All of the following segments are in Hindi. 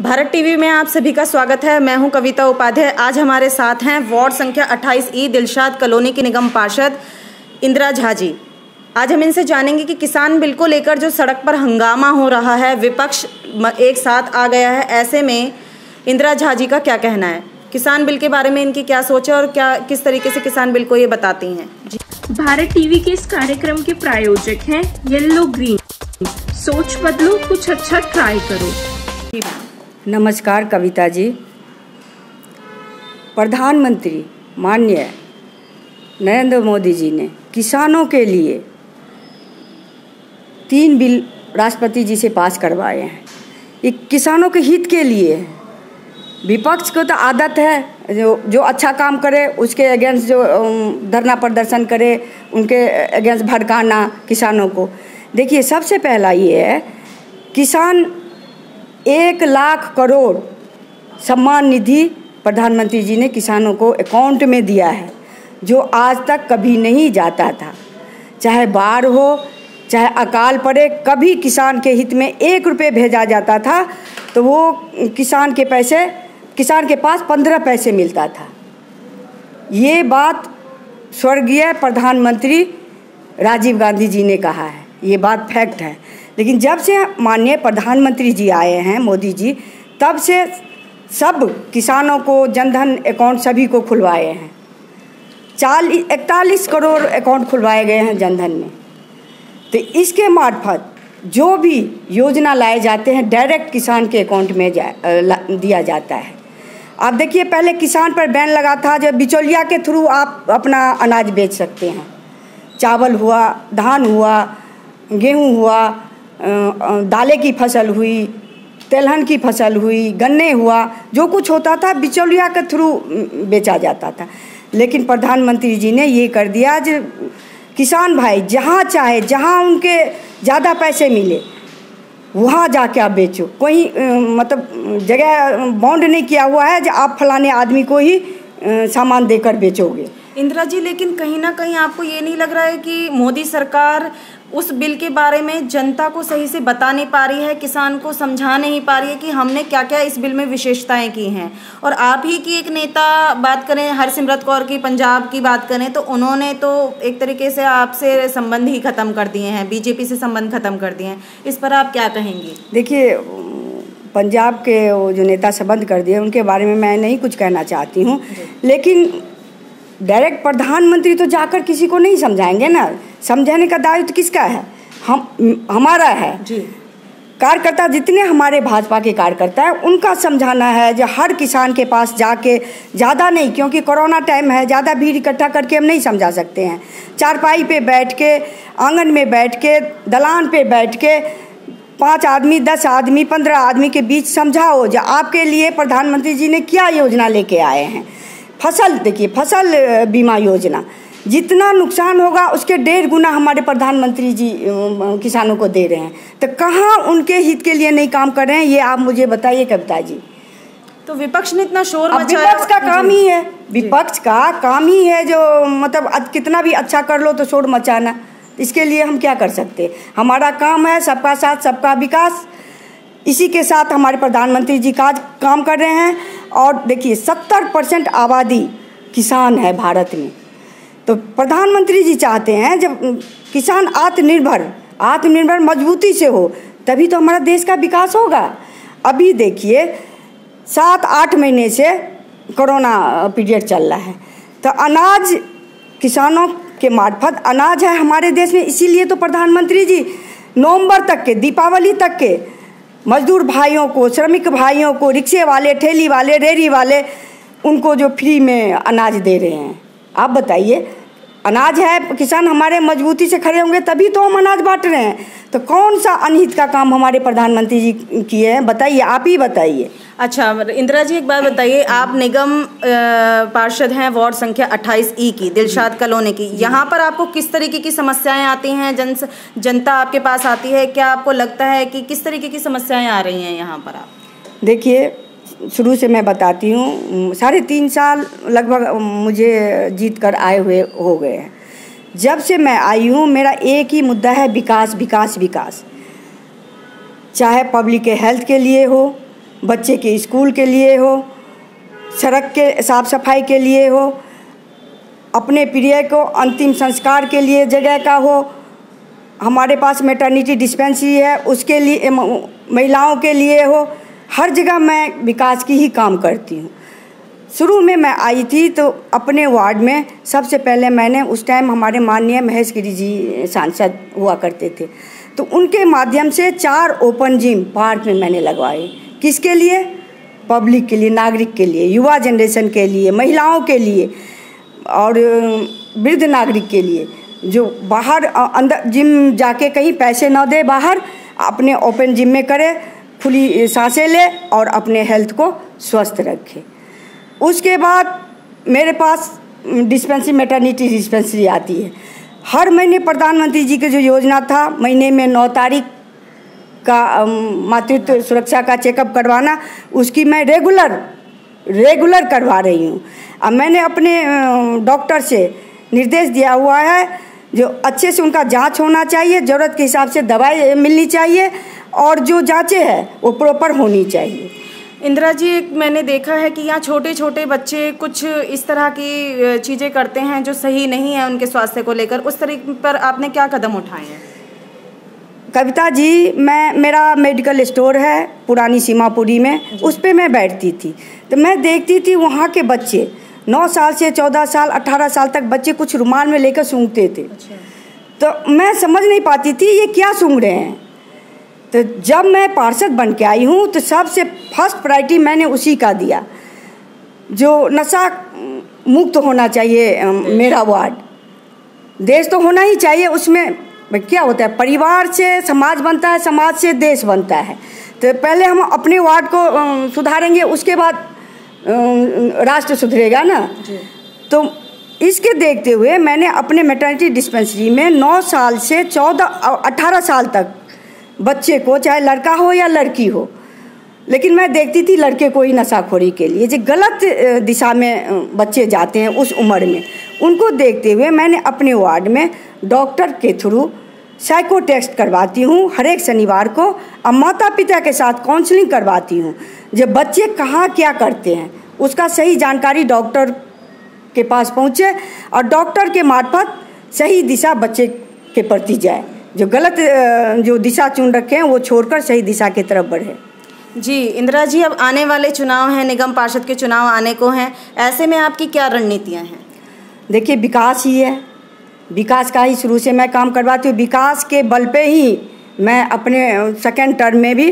भारत टीवी में आप सभी का स्वागत है। मैं हूं कविता उपाध्याय। आज हमारे साथ हैं वार्ड संख्या 28E दिलशाद कॉलोनी की निगम पार्षद इंदिरा झा जी। आज हम इनसे जानेंगे कि किसान बिल को लेकर जो सड़क पर हंगामा हो रहा है, विपक्ष एक साथ आ गया है, ऐसे में इंदिरा झा जी का क्या कहना है, किसान बिल के बारे में इनकी क्या सोच है और क्या किस तरीके से किसान बिल को ये बताती हैं जी। भारत टीवी के इस कार्यक्रम के प्रायोजक हैं येलो ग्रीन। सोच बदलो, कुछ अच्छा ट्राई करो। नमस्कार कविता जी। प्रधानमंत्री माननीय नरेंद्र मोदी जी ने किसानों के लिए 3 बिल राष्ट्रपति जी से पास करवाए हैं। ये किसानों के हित के लिए है। विपक्ष को तो आदत है जो अच्छा काम करे उसके अगेंस्ट जो धरना प्रदर्शन करे, उनके अगेंस्ट भड़काना किसानों को। देखिए, सबसे पहला ये है, किसान 1 लाख करोड़ सम्मान निधि प्रधानमंत्री जी ने किसानों को अकाउंट में दिया है, जो आज तक कभी नहीं जाता था। चाहे बाढ़ हो, चाहे अकाल पड़े, कभी किसान के हित में 1 रुपये भेजा जाता था तो वो किसान के पास 15 पैसे मिलता था। ये बात स्वर्गीय प्रधानमंत्री राजीव गांधी जी ने कहा है, ये बात फैक्ट है। लेकिन जब से माननीय प्रधानमंत्री जी आए हैं मोदी जी, तब से सब किसानों को जनधन अकाउंट सभी को खुलवाए हैं। 41 करोड़ अकाउंट खुलवाए गए हैं जनधन में। तो इसके मार्फत जो भी योजना लाए जाते हैं डायरेक्ट किसान के अकाउंट में दिया जाता है। आप देखिए, पहले किसान पर बैन लगा था, जब बिचौलिया के थ्रू आप अपना अनाज बेच सकते हैं। चावल हुआ, धान हुआ, गेहूं हुआ, दालें की फसल हुई, तिलहन की फसल हुई, गन्ने हुआ, जो कुछ होता था बिचौलिया के थ्रू बेचा जाता था। लेकिन प्रधानमंत्री जी ने ये कर दिया, जो किसान भाई जहाँ चाहे, जहाँ उनके ज़्यादा पैसे मिले वहाँ जाके आप बेचो। कोई मतलब जगह बाउंड नहीं किया हुआ है जो आप फलाने आदमी को ही सामान देकर बेचोगे। इंदिरा जी, लेकिन कहीं ना कहीं आपको ये नहीं लग रहा है कि मोदी सरकार उस बिल के बारे में जनता को सही से बता नहीं पा रही है, किसान को समझा नहीं पा रही है कि हमने क्या क्या इस बिल में विशेषताएं की हैं? और आप ही की एक नेता बात करें, हरसिमरत कौर की, पंजाब की बात करें, तो उन्होंने तो एक तरीके से आपसे संबंध ही ख़त्म कर दिए हैं, बीजेपी से संबंध ख़त्म कर दिए हैं। इस पर आप क्या कहेंगे? देखिए, पंजाब के वो जो नेता संबंध कर दिए, उनके बारे में मैं नहीं कुछ कहना चाहती हूँ, लेकिन डायरेक्ट प्रधानमंत्री तो जाकर किसी को नहीं समझाएंगे ना। समझाने का दायित्व किसका है? हमारा है जी। कार्यकर्ता जितने हमारे भाजपा के कार्यकर्ता हैं, उनका समझाना है। जो हर किसान के पास जाके, ज़्यादा नहीं, क्योंकि कोरोना टाइम है, ज़्यादा भीड़ इकट्ठा करके हम नहीं समझा सकते हैं। चारपाई पे बैठ के, आंगन में बैठ के, दलान पे बैठ के 5 आदमी, 10 आदमी, 15 आदमी के बीच समझाओ जो आपके लिए प्रधानमंत्री जी ने क्या योजना लेके आए हैं। फसल देखिए, फसल बीमा योजना, जितना नुकसान होगा उसके 1.5 गुना हमारे प्रधानमंत्री जी किसानों को दे रहे हैं। तो कहाँ उनके हित के लिए नहीं काम कर रहे हैं, ये आप मुझे बताइए कविता जी। तो विपक्ष ने इतना शोर मचाया। विपक्ष का काम ही है, विपक्ष का काम ही है जो मतलब कितना भी अच्छा कर लो तो शोर मचाना। इसके लिए हम क्या कर सकते? हमारा काम है सबका साथ सबका विकास। इसी के साथ हमारे प्रधानमंत्री जी काम कर रहे हैं। और देखिए, 70% आबादी किसान है भारत में। तो प्रधानमंत्री जी चाहते हैं जब किसान आत्मनिर्भर मजबूती से हो, तभी तो हमारा देश का विकास होगा। अभी देखिए, 7-8 महीने से कोरोना पीरियड चल रहा है, तो अनाज किसानों के मार्फत अनाज है हमारे देश में। इसीलिए तो प्रधानमंत्री जी नवंबर तक के, दीपावली तक के मजदूर भाइयों को, श्रमिक भाइयों को, रिक्शे वाले, ठेली वाले, रेहड़ी वाले, उनको जो फ्री में अनाज दे रहे हैं। आप बताइए, अनाज है, किसान हमारे मजबूती से खड़े होंगे तभी तो हम अनाज बांट रहे हैं। तो कौन सा अनहित का काम हमारे प्रधानमंत्री जी किए हैं? बताइए, आप ही बताइए। अच्छा इंदिरा जी, एक बात बताइए, आप निगम पार्षद हैं वार्ड संख्या 28E की, दिलशाद कॉलोनी की। यहाँ पर आपको किस तरीके की समस्याएं आती हैं? जनता आपके पास आती है, क्या आपको लगता है कि किस तरीके की समस्याएं आ रही हैं यहाँ पर? आप देखिए, शुरू से मैं बताती हूँ, 3.5 साल लगभग मुझे जीत कर आए हुए हो गए हैं। जब से मैं आई हूँ मेरा एक ही मुद्दा है, विकास विकास विकास। चाहे पब्लिक के हेल्थ के लिए हो, बच्चे के स्कूल के लिए हो, सड़क के साफ सफाई के लिए हो, अपने प्रिय को अंतिम संस्कार के लिए जगह का हो। हमारे पास मैटरनिटी डिस्पेंसरी है, उसके लिए महिलाओं के लिए हो। हर जगह मैं विकास की ही काम करती हूँ। शुरू में मैं आई थी तो अपने वार्ड में सबसे पहले मैंने, उस टाइम हमारे माननीय महेश गिरी जी सांसद हुआ करते थे, तो उनके माध्यम से 4 ओपन जिम पार्क में मैंने लगवाए। किसके लिए? पब्लिक के लिए, नागरिक के लिए, युवा जनरेशन के लिए, महिलाओं के लिए और वृद्ध नागरिक के लिए, जो बाहर अंदर जिम जाके कहीं पैसे ना दे, बाहर अपने ओपन जिम में करे, खुली सांसें ले और अपने हेल्थ को स्वस्थ रखे। उसके बाद मेरे पास डिस्पेंसरी, मैटरनिटी डिस्पेंसरी आती है। हर महीने प्रधानमंत्री जी की जो योजना था, महीने में 9 तारीख का मातृत्व सुरक्षा का चेकअप करवाना, उसकी मैं रेगुलर करवा रही हूँ। अब मैंने अपने डॉक्टर से निर्देश दिया हुआ है, जो अच्छे से उनका जांच होना चाहिए, ज़रूरत के हिसाब से दवाई मिलनी चाहिए और जो जांचें हैं वो प्रॉपर होनी चाहिए। इंदिरा जी, एक मैंने देखा है कि यहाँ छोटे छोटे बच्चे कुछ इस तरह की चीज़ें करते हैं जो सही नहीं है उनके स्वास्थ्य को लेकर, उस तरीके पर आपने क्या कदम उठाए हैं? कविता जी, मेरा मेडिकल स्टोर है पुरानी सीमापुरी में, उस पर मैं बैठती थी तो मैं देखती थी वहाँ के बच्चे 9 साल से 14 साल 18 साल तक बच्चे कुछ रुमाल में लेकर सूंघते थे। अच्छा। तो मैं समझ नहीं पाती थी ये क्या सूंघ रहे हैं। तो जब मैं पार्षद बन के आई हूँ तो सबसे फर्स्ट प्रायोरिटी मैंने उसी का दिया, जो नशा मुक्त होना चाहिए मेरा वार्ड। देश तो होना ही चाहिए, उसमें क्या होता है, परिवार से समाज बनता है, समाज से देश बनता है। तो पहले हम अपने वार्ड को सुधारेंगे, उसके बाद राष्ट्र सुधरेगा ना। तो इसके देखते हुए मैंने अपने मैटरनिटी डिस्पेंसरी में 9 साल से 18 साल तक बच्चे को, चाहे लड़का हो या लड़की हो, लेकिन मैं देखती थी लड़के को ही नशाखोरी के लिए, जो गलत दिशा में बच्चे जाते हैं उस उम्र में, उनको देखते हुए मैंने अपने वार्ड में डॉक्टर के थ्रू साइको टेस्ट करवाती हूँ हर एक शनिवार को, और माता पिता के साथ काउंसलिंग करवाती हूँ। जब बच्चे कहाँ क्या करते हैं उसका सही जानकारी डॉक्टर के पास पहुँचे और डॉक्टर के मार्फत सही दिशा बच्चे के प्रति जाए, जो गलत जो दिशा चुन रखे हैं वो छोड़कर सही दिशा की तरफ बढ़े। जी इंदिरा जी, अब आने वाले चुनाव हैं, निगम पार्षद के चुनाव आने को हैं, ऐसे में आपकी क्या रणनीतियाँ हैं? देखिए, विकास ही है, विकास का ही शुरू से मैं काम करवाती हूँ। विकास के बल पे ही मैं अपने सेकेंड टर्म में भी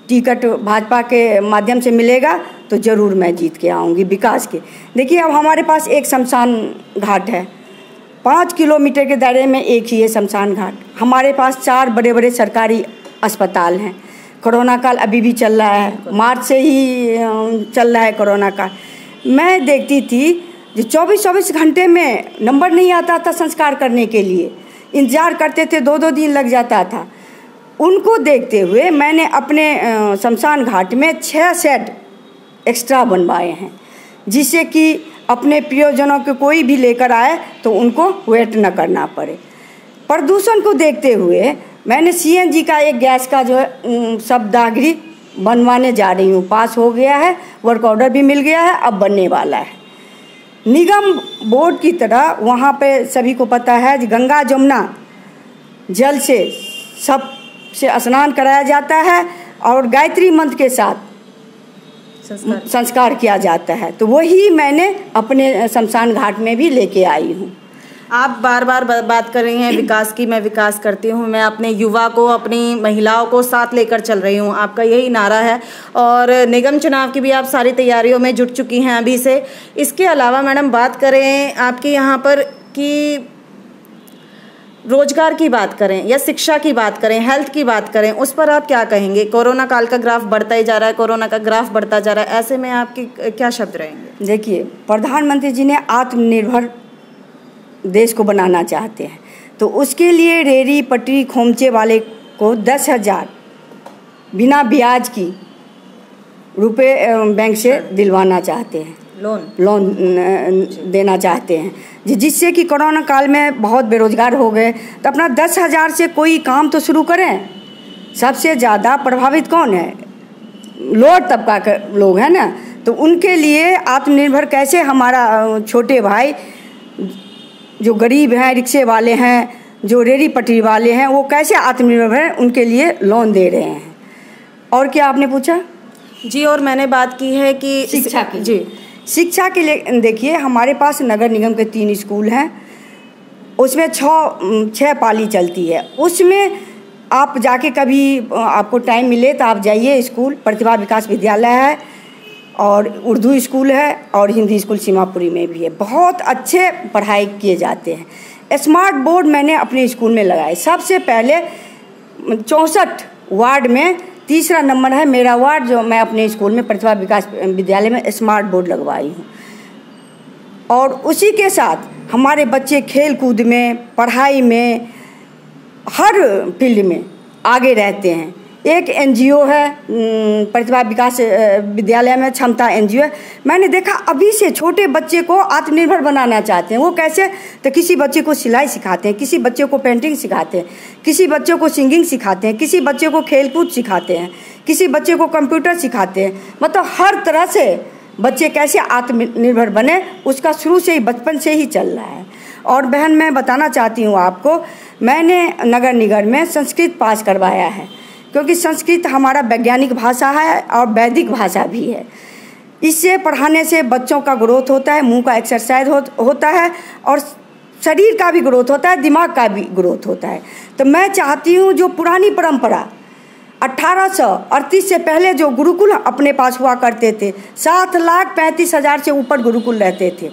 टिकट भाजपा के माध्यम से मिलेगा तो ज़रूर मैं जीत के आऊँगी विकास के। देखिए, अब हमारे पास एक शमशान घाट है, 5 किलोमीटर के दायरे में एक ही है शमशान घाट। हमारे पास 4 बड़े बड़े सरकारी अस्पताल हैं। कोरोना काल अभी भी चल रहा है, मार्च से ही चल रहा है कोरोना काल। मैं देखती थी जो 24 घंटे में नंबर नहीं आता था संस्कार करने के लिए, इंतज़ार करते थे, 2-2 दिन लग जाता था। उनको देखते हुए मैंने अपने शमशान घाट में 6 सेट एक्स्ट्रा बनवाए हैं, जिससे कि अपने प्रियजनों को कोई भी लेकर आए तो उनको वेट न करना पड़े। प्रदूषण को देखते हुए मैंने CNG का एक गैस का जो है शब्दागरी बनवाने जा रही हूँ, पास हो गया है, वर्क ऑर्डर भी मिल गया है, अब बनने वाला है। निगम बोर्ड की तरह वहाँ पे सभी को पता है कि गंगा जमुना जल से सब से स्नान कराया जाता है और गायत्री मंत्र के साथ संस्कार किया जाता है, तो वही मैंने अपने शमशान घाट में भी लेके आई हूँ। आप बार बार बात कर रही हैं विकास की, मैं विकास करती हूँ, मैं अपने युवा को, अपनी महिलाओं को साथ लेकर चल रही हूँ, आपका यही नारा है। और निगम चुनाव की भी आप सारी तैयारियों में जुट चुकी हैं अभी से। इसके अलावा मैडम बात करें आपके यहाँ पर कि रोजगार की बात करें या शिक्षा की बात करें, हेल्थ की बात करें, उस पर आप क्या कहेंगे? कोरोना काल का ग्राफ बढ़ता ही जा रहा है, कोरोना का ग्राफ बढ़ता जा रहा है, ऐसे में आपके क्या शब्द रहेंगे? देखिए, प्रधानमंत्री जी ने आत्मनिर्भर देश को बनाना चाहते हैं, तो उसके लिए रेहड़ी पटरी खोमचे वाले को 10,000 बिना ब्याज की रुपए बैंक से दिलवाना चाहते हैं, लोन देना चाहते हैं, जिससे कि कोरोना काल में बहुत बेरोजगार हो गए, तो अपना 10,000 से कोई काम तो शुरू करें। सबसे ज़्यादा प्रभावित कौन है? लोअर तबका के लोग हैं ना, तो उनके लिए आत्मनिर्भर कैसे हमारा छोटे भाई जो गरीब हैं, रिक्शे वाले हैं, जो रेहड़ी पटरी वाले हैं, वो कैसे आत्मनिर्भर हैं, उनके लिए लोन दे रहे हैं। और क्या आपने पूछा? जी, और मैंने बात की है कि शिक्षा की। जी, शिक्षा के लिए देखिए, हमारे पास नगर निगम के 3 स्कूल हैं, उसमें 6 पाली चलती है। उसमें आप जाके कभी आपको टाइम मिले तो आप जाइए। स्कूल प्रतिभा विकास विद्यालय है और उर्दू स्कूल है और हिंदी स्कूल सीमापुरी में भी है। बहुत अच्छे पढ़ाई किए जाते हैं। स्मार्ट बोर्ड मैंने अपने स्कूल में लगाए। सबसे पहले 64 वार्ड में 3रा नंबर है मेरा वार्ड, जो मैं अपने स्कूल में प्रतिभा विकास विद्यालय में स्मार्ट बोर्ड लगवाई हूँ। और उसी के साथ हमारे बच्चे खेल कूद में, पढ़ाई में, हर फील्ड में आगे रहते हैं। एक NGO है प्रतिभा विकास विद्यालय में, क्षमता NGO है। मैंने देखा अभी से छोटे बच्चे को आत्मनिर्भर बनाना चाहते हैं। वो कैसे? तो किसी बच्चे को सिलाई सिखाते हैं, किसी बच्चे को पेंटिंग सिखाते हैं, किसी बच्चे को सिंगिंग सिखाते हैं, किसी बच्चे को खेलकूद सिखाते हैं, किसी बच्चे को कंप्यूटर सिखाते हैं। मतलब हर तरह से बच्चे कैसे आत्मनिर्भर बने, उसका शुरू से ही, बचपन से ही चल रहा है। और बहन, मैं बताना चाहती हूँ आपको, मैंने नगर निगम में संस्कृत पास करवाया है, क्योंकि संस्कृत हमारा वैज्ञानिक भाषा है और वैदिक भाषा भी है। इससे पढ़ाने से बच्चों का ग्रोथ होता है, मुंह का एक्सरसाइज होता है और शरीर का भी ग्रोथ होता है, दिमाग का भी ग्रोथ होता है। तो मैं चाहती हूँ जो पुरानी परंपरा 1838 से पहले जो गुरुकुल अपने पास हुआ करते थे, 7,35,000 से ऊपर गुरुकुल रहते थे,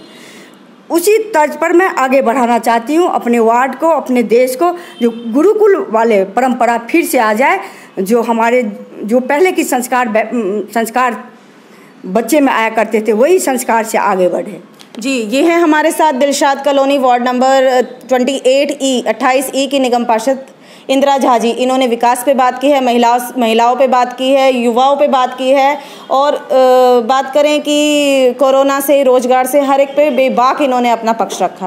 उसी तर्ज पर मैं आगे बढ़ाना चाहती हूँ अपने वार्ड को, अपने देश को। जो गुरुकुल वाले परंपरा फिर से आ जाए, जो हमारे जो पहले की संस्कार बच्चे में आया करते थे, वही संस्कार से आगे बढ़े। जी, ये है हमारे साथ Dilshad colony ward number 28E की निगम पार्षद इंदिरा झा जी। इन्होंने विकास पे बात की है, महिलाओं पे बात की है, युवाओं पे बात की है, और बात करें कि कोरोना से, रोजगार से, हर एक पे बेबाक इन्होंने अपना पक्ष रखा है।